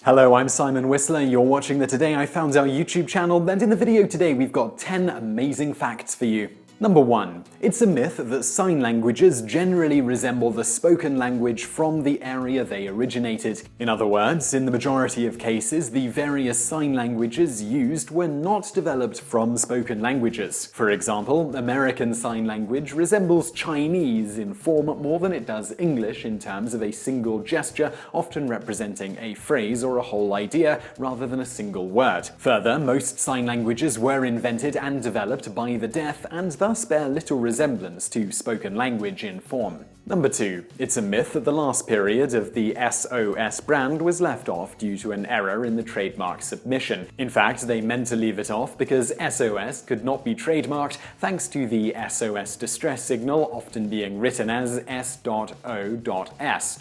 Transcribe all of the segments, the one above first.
Hello, I'm Simon Whistler, you're watching the Today I Found Out YouTube channel, and in the video today we've got 10 amazing facts for you. Number 1. It's a myth that sign languages generally resemble the spoken language from the area they originated. In other words, in the majority of cases, the various sign languages used were not developed from spoken languages. For example, American Sign Language resembles Chinese in form more than it does English in terms of a single gesture, often representing a phrase or a whole idea rather than a single word. Further, most sign languages were invented and developed by the deaf and thus bear little resemblance to spoken language in form. Number 2. It's a myth that the last period of the s.o.s brand was left off due to an error in the trademark submission. In fact, they meant to leave it off because s.o.s could not be trademarked thanks to the s.o.s distress signal often being written as s.o.s,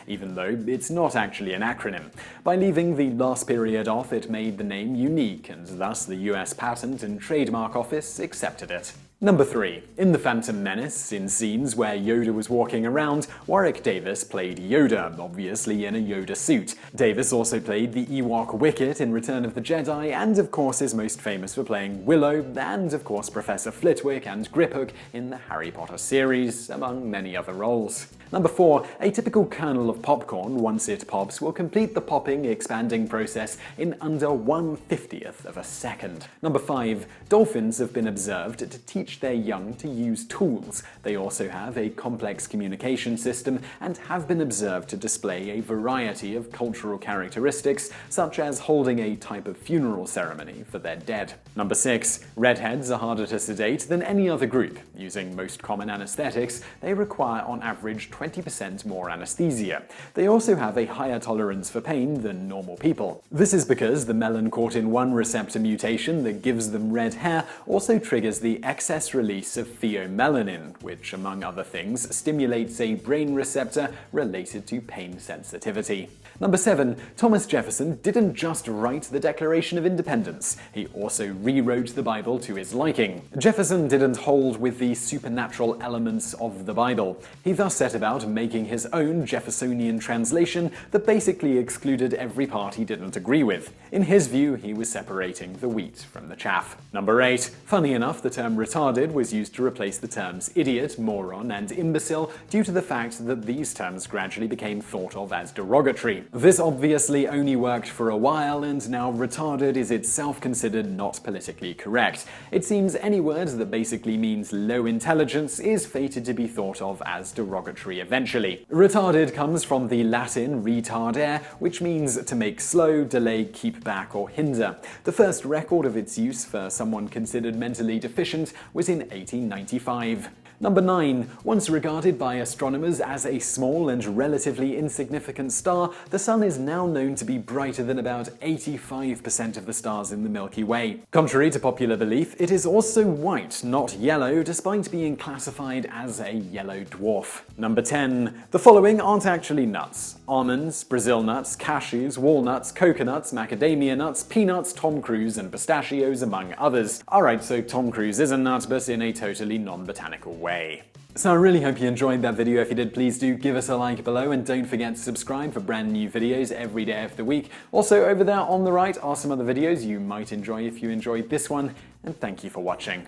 even though it's not actually an acronym. By leaving the last period off, it made the name unique, and thus the US Patent and Trademark Office accepted it. Number 3. In The Phantom Menace, in scenes where Yoda was walking around, Warwick Davis played Yoda, obviously in a Yoda suit. Davis also played the Ewok Wicket in Return of the Jedi, and of course is most famous for playing Willow, and of course Professor Flitwick and Griphook in the Harry Potter series, among many other roles. Number 4. A typical kernel of popcorn, once it pops, will complete the popping, expanding process in under 1/50th of a second. Number 5. Dolphins have been observed to teach their young to use tools. They also have a complex communication system and have been observed to display a variety of cultural characteristics, such as holding a type of funeral ceremony for their dead. Number 6. Redheads are harder to sedate than any other group. Using most common anesthetics, they require on average 20% more anesthesia. They also have a higher tolerance for pain than normal people. This is because the melanocortin-1 receptor mutation that gives them red hair also triggers the excess release of pheomelanin, which, among other things, stimulates a brain receptor related to pain sensitivity. Number 7. Thomas Jefferson didn't just write the Declaration of Independence, he also rewrote the Bible to his liking. Jefferson didn't hold with the supernatural elements of the Bible. He thus set about making his own Jeffersonian translation that basically excluded every part he didn't agree with. In his view, he was separating the wheat from the chaff. Number 8. Funny enough, the term retarded was used to replace the terms idiot, moron, and imbecile due to the fact that these terms gradually became thought of as derogatory. This obviously only worked for a while, and now retarded is itself considered not politically correct. It seems any word that basically means low intelligence is fated to be thought of as derogatory eventually. Retarded comes from the Latin retardare, which means to make slow, delay, keep back, or hinder. The first record of its use for someone considered mentally deficient was in 1895. Number 9. Once regarded by astronomers as a small and relatively insignificant star, the Sun is now known to be brighter than about 85% of the stars in the Milky Way. Contrary to popular belief, it is also white, not yellow, despite being classified as a yellow dwarf. Number 10. The following aren't actually nuts. Almonds, Brazil nuts, cashews, walnuts, coconuts, macadamia nuts, peanuts, Tom Cruise, and pistachios, among others. Alright, so Tom Cruise is a nut, but in a totally non-botanical way. So I really hope you enjoyed that video. If you did, please do give us a like below, and don't forget to subscribe for brand new videos every day of the week. Also, over there on the right are some other videos you might enjoy if you enjoyed this one, and thank you for watching.